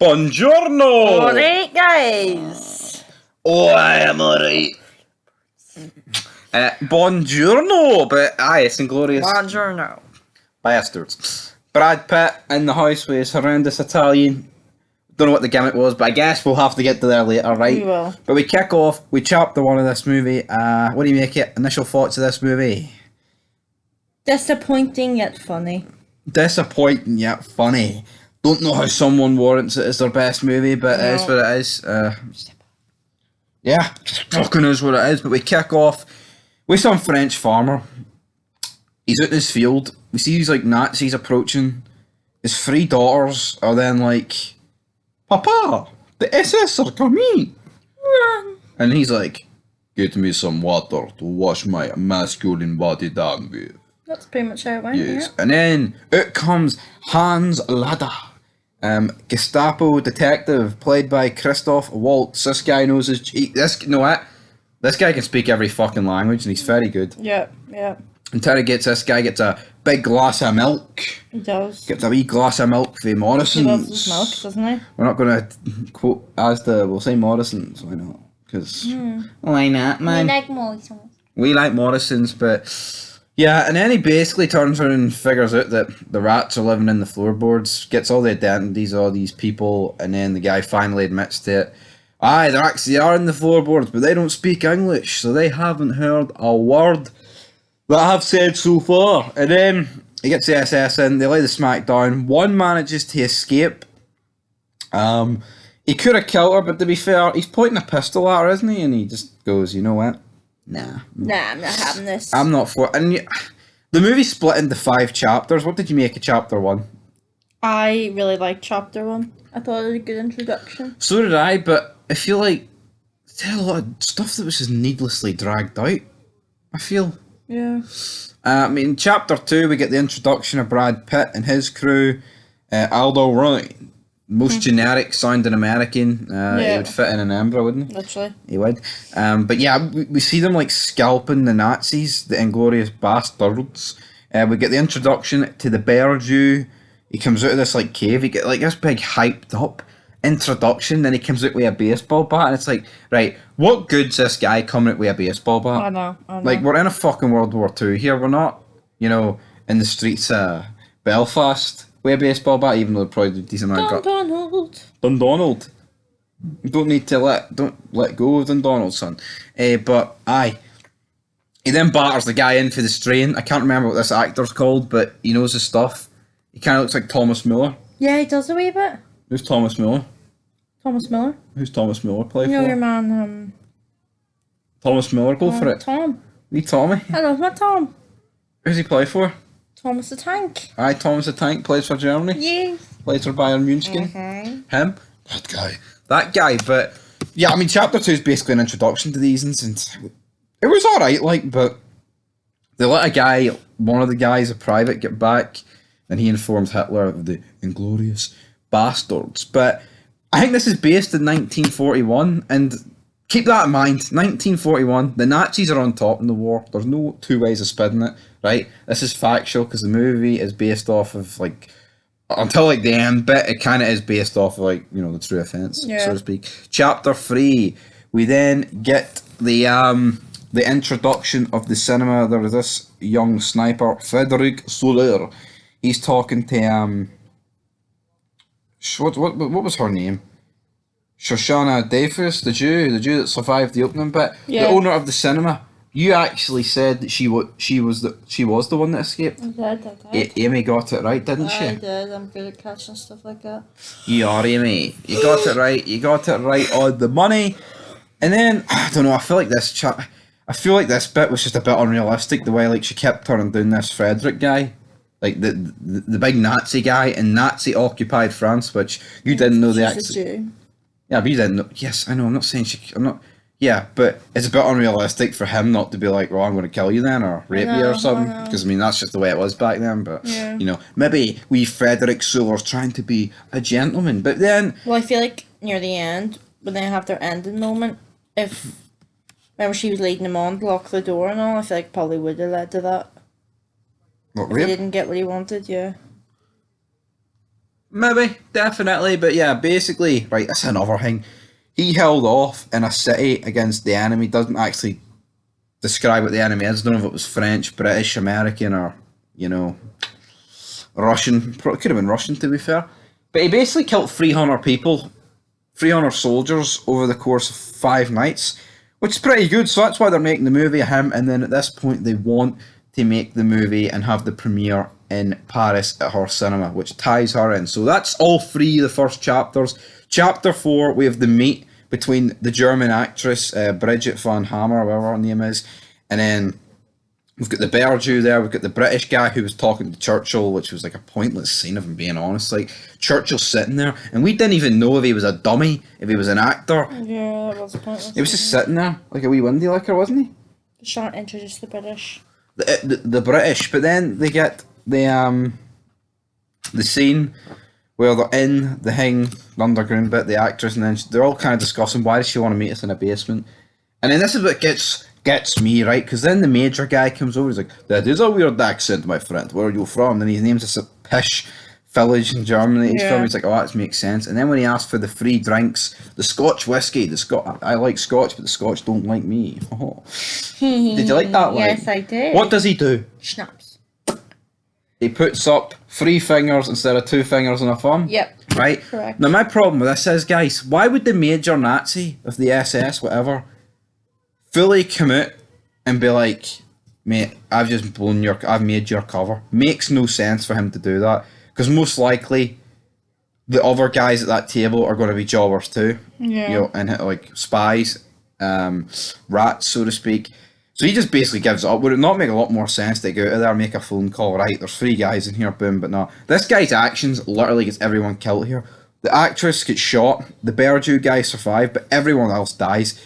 Buongiorno! Alright, guys. Oh, I am alright. Buongiorno! But aye, it's Inglourious Buongiorno. Basterds. Brad Pitt in the house with his horrendous Italian. Don't know what the gimmick was, but I guess we'll have to get to there later, right? We will. But we kick off with chapter 1 of this movie. What do you make it? Initial thoughts of this movie? Disappointing yet funny. Disappointing yet funny. Don't know how someone warrants it as their best movie, but it is what it is. Yeah, fucking is what it is. But we kick off with some French farmer. He's out in his field. We see these like Nazis approaching. His 3 daughters are then like, Papa, the SS are coming. Run. And he's like, get me some water to wash my masculine body down with. That's pretty much how it went. Yes. Yeah. And then out comes Hans Lada. Gestapo detective played by Christoph Waltz. This guy knows his... This guy can speak every fucking language and he's very good. Yep. Yep. Interrogates this guy, gets a big glass of milk. He does. Gets a wee glass of milk for Morrison's. He loves his milk, doesn't he? We're not going to quote we'll say Morrison's, why not? Because why not, man? We like Morrison's. We like Morrison's, but... Yeah, and then he basically turns around and figures out that the rats are living in the floorboards, gets all the identities of all these people, and then the guy finally admits to it. Aye, they actually are in the floorboards, but they don't speak English, so they haven't heard a word that I've said so far. And then he gets the SS in, they lay the smack down. One manages to escape. He could have killed her, but to be fair, he's pointing a pistol at her, isn't he? And he just goes, you know what? Nah, I'm not having this. I'm not for it. And the movie split into 5 chapters. What did you make of chapter 1? I really liked chapter 1. I thought it was a good introduction. So did I, but I feel like there's a lot of stuff that was just needlessly dragged out. I feel. Yeah. I mean, chapter 2, we get the introduction of Brad Pitt and his crew. Aldo Roy, most generic sounding American. He would fit in an Embra, wouldn't he? Literally. He would. But yeah, we see them like scalping the Nazis, the Inglourious Basterds. We get the introduction to the Bear Jew. He comes out of this like cave. He get like this big hyped up introduction. Then he comes out with a baseball bat, and it's like, right, what good's this guy coming out with a baseball bat? I know. Like, we're in a fucking World War II here. We're not, in the streets of Belfast with a baseball bat, even though they're probably a decent amount of Dundonald. Don't let go of Dundonald, son. But aye. He then batters the guy in for the strain. I can't remember what this actor's called, but he knows his stuff. He kind of looks like Thomas Miller. Yeah, he does a wee bit. Who's Thomas Miller? Thomas Miller. Who's Thomas Miller play You know for? your man, Thomas Miller, go for it. Tom. Wee Tommy. I love my Tom. Who's he play for? Thomas the Tank. Aye, Thomas the Tank, plays for Germany. Yes. Plays for Bayern Munich. Him? That guy, but... Yeah, I mean, chapter 2 is basically an introduction to these, and it was alright, like, but... They let a guy, one of the guys, a private, get back, and he informs Hitler of the Inglourious Basterds. But I think this is based in 1941, and keep that in mind. 1941, the Nazis are on top in the war. There's no 2 ways of spinning it, right? This is factual because the movie is based off of like until like the end bit. It kind of is based off of like the true events, so to speak. Chapter 3, we then get the introduction of the cinema. There was this young sniper, Frederick Soler. He's talking to what was her name? Shoshana Dreyfus, the Jew that survived the opening bit, the owner of the cinema. You actually said that she was the one that escaped. I did. Amy got it right, didn't she? I did. I'm good at catching stuff like that. You are, Amy. You got it right. You got it right on the money. And then I don't know. I feel like this bit was just a bit unrealistic. The way like she kept turning down this Frederick guy. Like the big Nazi guy in Nazi occupied France, which you didn't know the accent. Yeah, but you didn't know. Yes, I know. I'm not saying I'm not. Yeah, but it's a bit unrealistic for him not to be like, well, I'm going to kill you then, or rape you or something. Because I mean, that's just the way it was back then. But maybe wee Frederick Soler's trying to be a gentleman. But then, well, I feel like near the end, when they have their ending moment, remember she was leading him on to lock the door and all, I feel like probably would have led to that. What, if he didn't get what he wanted, yeah. Maybe, definitely, but yeah, basically, right, that's another thing. He held off in a city against the enemy, doesn't actually describe what the enemy is. I don't know if it was French, British, American, or, you know, Russian. Could have been Russian, to be fair. But he basically killed 300 people, 300 soldiers over the course of 5 nights, which is pretty good. So that's why they're making the movie of him. And then at this point, they want to make the movie and have the premiere in Paris at her cinema, which ties her in. So that's all three of the first chapters. Chapter 4, we have the meet between the German actress Bridget von Hammer, whatever her name is, and then we've got the Berjew there. We've got the British guy who was talking to Churchill, which was like a pointless scene of him being honest. Like Churchill sitting there, and we didn't even know if he was a dummy, if he was an actor. Yeah, that was pointless. He was just sitting there like a wee windy licker, wasn't he? Just trying to introduce the British. The British, but then they get the scene where they're in the thing, the underground bit, the actress, and then they're all kind of discussing why does she want to meet us in a basement. And then this is what gets me, right? Because then the major guy comes over, he's like, that is a weird accent, my friend, where are you from? And then his name's a pish village in Germany he's from. He's like, oh, that makes sense. And then when he asks for the free drinks, the Scotch whiskey, I like Scotch, but the Scotch don't like me. Oh. Did you like that line? Yes, I did. What does he do? Schnapps. He puts up 3 fingers instead of 2 fingers on a thumb. Yep. Right? Correct. Now, my problem with this is, guys, why would the major Nazi of the SS, whatever, fully commit and be like, mate, I've made your cover? Makes no sense for him to do that. Because most likely, the other guys at that table are going to be jobbers too. Yeah. You know, and like spies, rats, so to speak. So he just basically gives it up. Would it not make a lot more sense to go out of there, make a phone call, right, there's 3 guys in here, boom, but no. This guy's actions literally gets everyone killed here. The actress gets shot, the Berjew guy survived, but everyone else dies.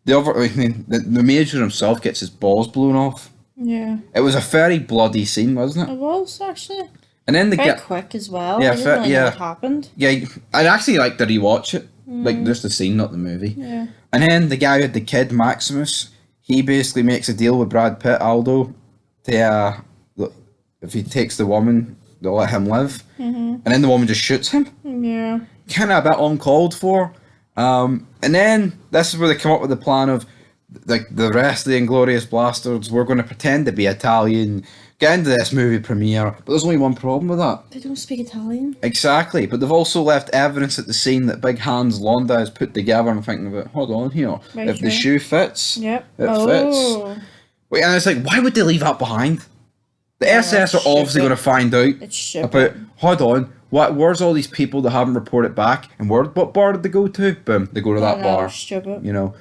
The major himself gets his balls blown off. Yeah. It was a very bloody scene, wasn't it? It was, actually. And then Very quick as well. Yeah, I didn't really know what happened. Yeah, I'd actually like to rewatch it. Like, just the scene, not the movie. Yeah. And then the guy who had the kid, Maximus, he basically makes a deal with Brad Pitt, Aldo, to if he takes the woman, they'll let him live. And then the woman just shoots him. Yeah. Kind of a bit uncalled for. And then this is where they come up with the plan of, like, the rest of the Inglourious Basterds, we're going to pretend to be Italian, get into this movie premiere, but there's only one problem with that. They don't speak Italian. Exactly, but they've also left evidence at the scene that Big Hans Londa has put together. And I'm thinking about, hold on here, Right, if the shoe fits, yep. it fits. Wait, and it's like, why would they leave that behind? The SS are obviously going to find out about, hold on, where's all these people that haven't reported back, and what bar did they go to? Boom, they go to that bar. Stupid. You know,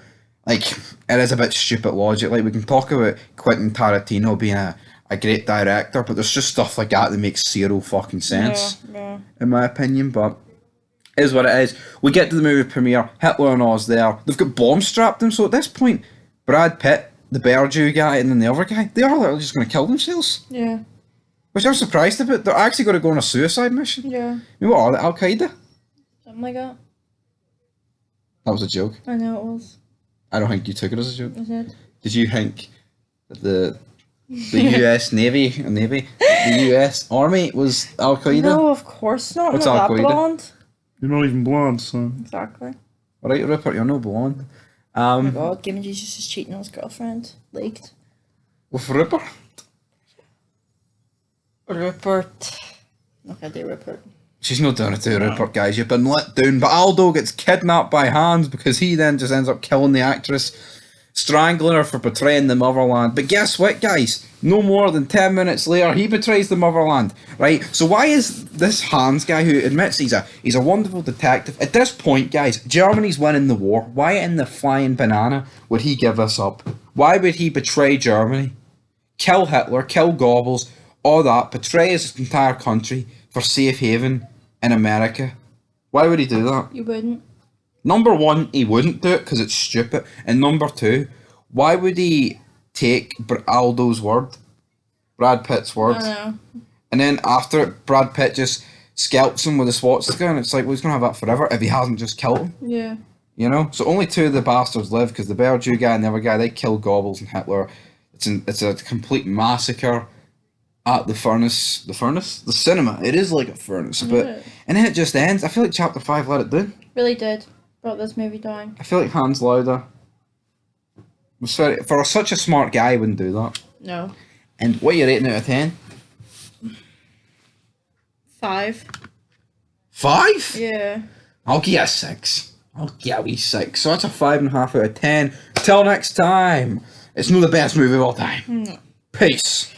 like, it is a bit stupid logic. Like, we can talk about Quentin Tarantino being a great director, but there's just stuff like that makes zero fucking sense, in my opinion, but it is what it is. We get to the movie premiere, Hitler and Oz there, they've got bombs strapped them, so at this point, Brad Pitt, the Berjew guy, and then the other guy, they are literally just going to kill themselves. Yeah. Which I'm surprised about. They're actually going to go on a suicide mission. Yeah. I mean, what are they, Al-Qaeda? Something like that. That was a joke. I know it was. I don't think you took it as a joke. I did. Did you think that the US the US Army was Al-Qaeda? No, of course not. What's I'm not Al-Qaeda? that blonde. You're not even blonde, son. Exactly. Alright, Rupert, you're no blonde. Oh my god, Gimme Jesus is cheating on his girlfriend. Leaked. With Rupert? Rupert. Okay, do Rupert. She's not doing it to Rupert, guys. You've been let down. But Aldo gets kidnapped by Hans because he then just ends up killing the actress, strangling her for betraying the motherland. But guess what, guys? No more than 10 minutes later, he betrays the motherland, right? So why is this Hans guy, who admits he's a wonderful detective, at this point, guys, Germany's winning the war. Why in the flying banana would he give us up? Why would he betray Germany? Kill Hitler, kill Goebbels, all that, betray his entire country for safe haven in America? Why would he do that? You wouldn't. Number one, he wouldn't do it because it's stupid. And number two, why would he take Aldo's word? Brad Pitt's word. I know. And then after it, Brad Pitt just scalps him with a swastika, and it's like, well, he's going to have that forever if he hasn't just killed him. Yeah. You know? So only 2 of the bastards live, because the Berjew guy and the other guy, they kill Goebbels and Hitler. It's a complete massacre. at the cinema. It is like a furnace, but and then it just ends. I feel like Chapter 5 let it down. Really did. Brought this movie down. I feel like Hans Lauder was such a smart guy, he wouldn't do that. No. And what are you rating out of 10? 5. 5? Yeah. I'll give you a 6. I'll give a wee 6. So that's a 5.5 out of 10. Till next time. It's not the best movie of all time. No. Peace.